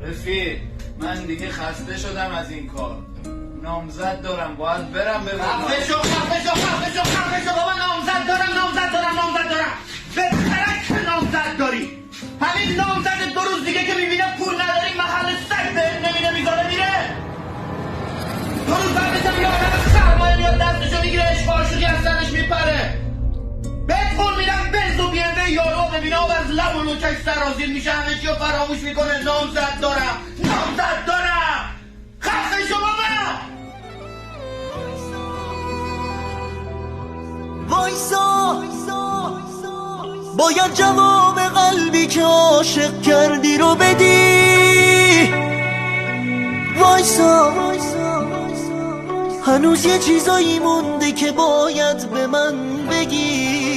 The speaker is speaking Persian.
رفیق من دیگه خسته شدم از این کار. نامزد دارم باید برم ببینم. خفه شو بابا. نامزد دارم. به ترک نامزد داری. همین نامزد 2 روز دیگه که میبینه پول نداری محل سگ بهت نمیده میذاره میره. 2 روز بعد بزن یه آدم سرمایه میاد دستشو میگیره اشقاشوقی از سرش میپره. بهت پول میدم بنز و بیرده یارو ببینه و از لب و نوچش سرازیر میشه همه چی رو فراموش میکنه. نامزد دارم. خفه شو بابا. وایسا باید جواب قلبی که عاشق کردی رو بدی. وایسا هنوز یه چیزایی مونده که باید به من بگی.